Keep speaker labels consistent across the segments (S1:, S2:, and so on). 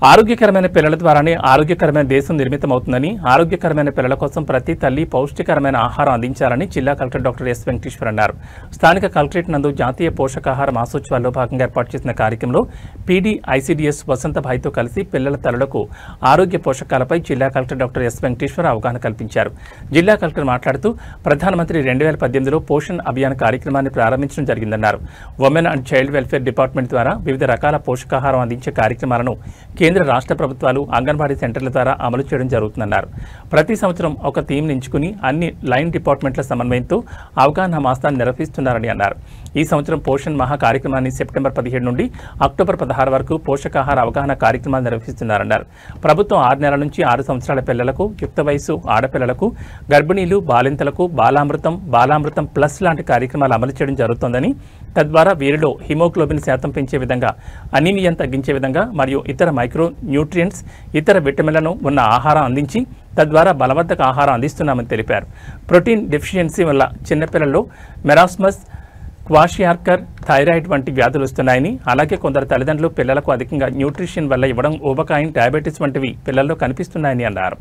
S1: ఆరోగ్యకరమైన పిల్లల ద్వారానే ఆరోగ్యకరమైన దేశం నిర్మితమవుతుందని, ఆరోగ్యకరమైన పిల్లల కోసం ప్రతి తల్లి పౌష్టికరమైన ఆహారం అందించాలని జిల్లా కలెక్టర్ డాక్టర్ ఎస్ వెంకటేశ్వర్ అన్నారు. స్థానిక కలెక్టరేట్ నందు జాతీయ పోషకాహార మాసోత్సవాల్లో భాగంగా ఏర్పాటు చేసిన కార్యక్రమంలో పీడీ ఐసీడీఎస్ వసంతభాయ్తో కలిసి పిల్లల తల్లులకు ఆరోగ్య పోషకాలపై జిల్లా కలెక్టర్ డాక్టర్ ఎస్ వెంకటేశ్వర్ అవగాహన కల్పించారు. జిల్లా కలెక్టర్ మాట్లాడుతూ ప్రధానమంత్రి 2018లో పోషణ్ అభియాన్ కార్యక్రమాన్ని ప్రారంభించడం జరిగిందన్నారు. Women and child welfare department ద్వారా వివిధ రకాల పోషకాహారం అందించే కార్యక్రమాలను కేంద్ర రాష్ట్ర ప్రభుత్వాలు అంగన్వాడీ సెంటర్ల ద్వారా అమలు చేయడం జరుగుతుందన్నారు. ప్రతి సంవత్సరం ఒక థీమ్ ఎంచుకుని అన్ని లైన్ డిపార్ట్మెంట్ల సమన్వయంతో అవగాహన మాసాన్ని నిర్వహిస్తున్నారని అన్నారు. ఈ సంవత్సరం పోషణ్ మహా కార్యక్రమాన్ని సెప్టెంబర్ 17 నుండి అక్టోబర్ 16 వరకు పోషకాహార అవగాహన కార్యక్రమాలు నిర్వహిస్తున్నారన్నారు. ప్రభుత్వం 6 నెలల నుంచి 6 సంవత్సరాల పిల్లలకు, యుక్త వయసు ఆడపిల్లలకు, గర్భిణీలు, బాలింతలకు బాలామృతం ప్లస్ లాంటి కార్యక్రమాలు అమలు చేయడం జరుగుతోందని, తద్వారా వీరిలో హిమోగ్లోబిన్ శాతం పెంచే విధంగా, అనీమియాను తగ్గించే విధంగా మరియు ఇతర మైక్రో న్యూట్రియంట్స్, ఇతర విటమిన్లను ఉన్న ఆహారం అందించి తద్వారా బలవర్ధక ఆహారం అందిస్తున్నామని తెలిపారు. ప్రోటీన్ డెఫిషియన్సీ వల్ల చిన్నపిల్లల్లో మెరాస్మస్, క్వాషియార్కర్, థైరాయిడ్ వంటి వ్యాధులు వస్తున్నాయని, అలాగే కొందరు తల్లిదండ్రులు పిల్లలకు అధికంగా న్యూట్రిషన్ వల్ల ఇవ్వడం ఊబకాయం, డయాబెటీస్ వంటివి పిల్లల్లో కనిపిస్తున్నాయని అన్నారు.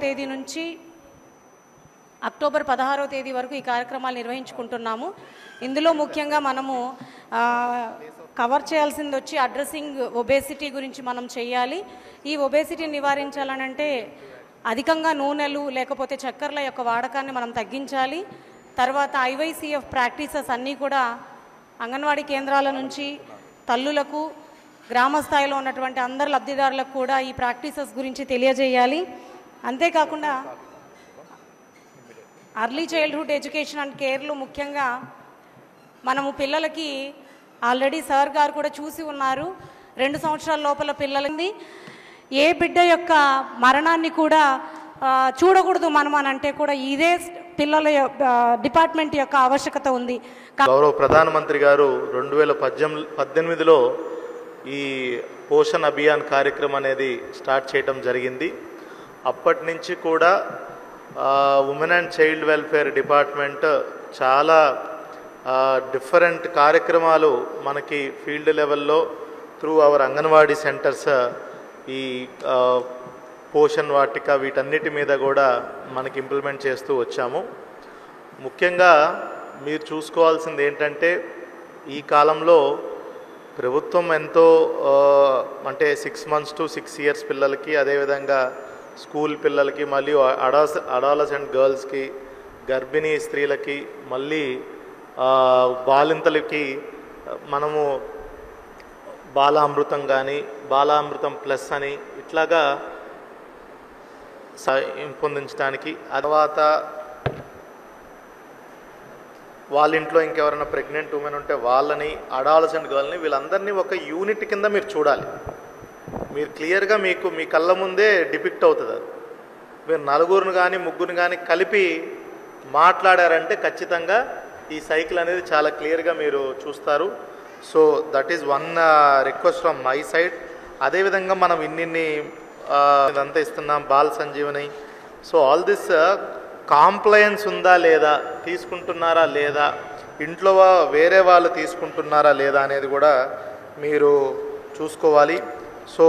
S2: తేదీ నుంచి అక్టోబర్ 16వ తేదీ వరకు ఈ కార్యక్రమాలు నిర్వహించుకుంటున్నాము. ఇందులో ముఖ్యంగా మనము కవర్ చేయాల్సింది వచ్చి అడ్రసింగ్ ఒబేసిటీ గురించి మనం చేయాలి. ఈ ఒబేసిటీని నివారించాలనంటే అధికంగా నూనెలు లేకపోతే చక్కెరల యొక్క వాడకాన్ని మనం తగ్గించాలి. తర్వాత IYCF ప్రాక్టీసెస్ అన్నీ కూడా అంగన్వాడీ కేంద్రాల నుంచి తల్లులకు, గ్రామ స్థాయిలో ఉన్నటువంటి అందరు లబ్ధిదారులకు కూడా ఈ ప్రాక్టీసెస్ గురించి తెలియజేయాలి. అంతేకాకుండా అర్లీ చైల్డ్హుడ్ ఎడ్యుకేషన్ అండ్ కేర్లో ముఖ్యంగా మనము పిల్లలకి ఆల్రెడీ సార్ గారు కూడా చూసి ఉన్నారు. 2 సంవత్సరాల లోపల పిల్లలది ఏ బిడ్డ యొక్క మరణాన్ని కూడా చూడకూడదు మనం అని అంటే కూడా ఇదే పిల్లల డిపార్ట్మెంట్ యొక్క ఆవశ్యకత ఉంది.
S3: గౌరవ ప్రధానమంత్రి గారు 2018లో ఈ పోషణ్ అభియాన్ కార్యక్రమం అనేది స్టార్ట్ చేయడం జరిగింది. అప్పటి నుంచి కూడా women and child welfare department చాలా డిఫరెంట్ కార్యక్రమాలు మనకి ఫీల్డ్ లెవెల్లో త్రూ అవర్ అంగన్వాడీ సెంటర్స్ ఈ పోషణ్ వాటిక వీటన్నిటి మీద కూడా మనకి ఇంప్లిమెంట్ చేస్తూ వచ్చాము. ముఖ్యంగా మీరు చూసుకోవాల్సింది ఏంటంటే ఈ కాలంలో ప్రభుత్వం ఎంతో అంటే 6 months to 6 years పిల్లలకి, అదేవిధంగా స్కూల్ పిల్లలకి, మళ్ళీ అడాలసెంట్ గర్ల్స్కి, గర్భిణీ స్త్రీలకి, మళ్ళీ బాలింతలకి మనము బాలామృతం కానీ బాలామృతం ప్లస్ అని ఇట్లాగా పొందించడానికి, తర్వాత వాళ్ళ ఇంట్లో ఇంకెవరైనా ప్రెగ్నెంట్ ఉమెన్ ఉంటే వాళ్ళని, అడాలసెంట్ గర్ల్ని, వీళ్ళందరినీ ఒక యూనిట్ కింద మీరు చూడాలి. మీరు క్లియర్గా మీ కళ్ళ ముందే డిపిక్ట్ అవుతుంది. అది మీరు నలుగురిని కానీ ముగ్గురిని కానీ కలిపి మాట్లాడారంటే ఖచ్చితంగా ఈ సైకిల్ అనేది చాలా క్లియర్గా మీరు చూస్తారు. So that is one request from my side. అదేవిధంగా మనం ఇదంతా ఇస్తున్నాం ball Sanjeevani. So all this compliance ఉందా లేదా, తీసుకుంటున్నారా లేదా, ఇంట్లో వేరే వాళ్ళు తీసుకుంటున్నారా లేదా అనేది కూడా మీరు చూసుకోవాలి. సో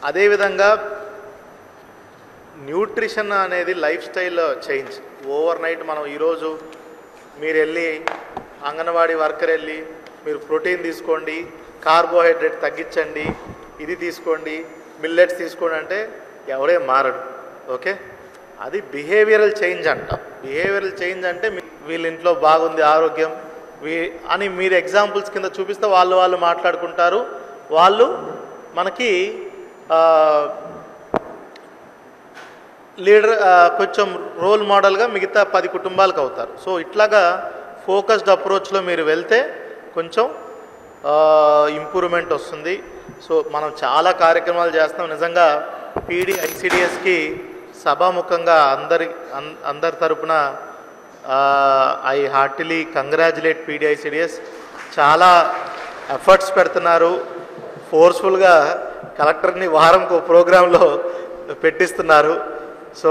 S3: అదేవిధంగా న్యూట్రిషన్ అనేది life style change. Over night మనం ఈరోజు మీరు వెళ్ళి అంగన్వాడీ వర్కర్ వెళ్ళి మీరు ప్రోటీన్ తీసుకోండి, కార్బోహైడ్రేట్ తగ్గించండి, ఇది తీసుకోండి, మిల్లెట్స్ తీసుకోండి అంటే ఎవరే మారడు. ఓకే, అది బిహేవియరల్ చేంజ్ అంట. బిహేవియరల్ చేంజ్ అంటే వీళ్ళ ఇంట్లో బాగుంది ఆరోగ్యం అని మీరు ఎగ్జాంపుల్స్ కింద చూపిస్తే వాళ్ళు మాట్లాడుకుంటారు. వాళ్ళు మనకి లీడర్, కొంచెం రోల్ మోడల్గా మిగతా 10 కుటుంబాలకు అవుతారు. సో ఇట్లాగా ఫోకస్డ్ అప్రోచ్లో మీరు వెళ్తే కొంచెం ఇంప్రూవ్మెంట్ వస్తుంది. సో మనం చాలా కార్యక్రమాలు చేస్తాం. నిజంగా పీడీ ఐసీడీఎస్కి సభాముఖంగా అందరి తరపున I heartily congratulate PD ICDS. చాలా ఎఫర్ట్స్ పెడుతున్నారు. ఫోర్స్ఫుల్గా కలెక్టర్ని వారంకు ప్రోగ్రాంలో పెట్టిస్తున్నారు. So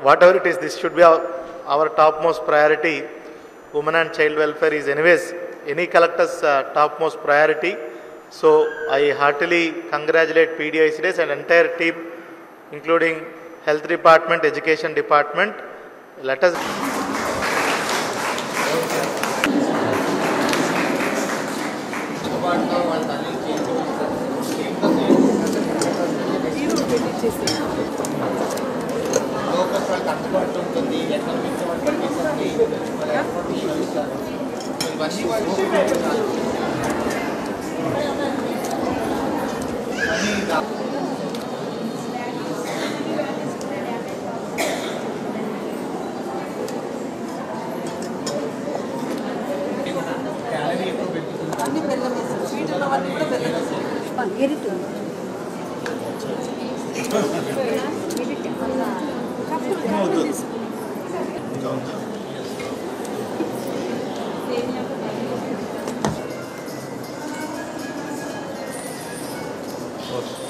S3: whatever it is, this should be our top most priority. women and child welfare is anyways any collector's topmost priority. So I heartily congratulate PDICDs and entire team, including health department, education department. Let us
S4: Okay.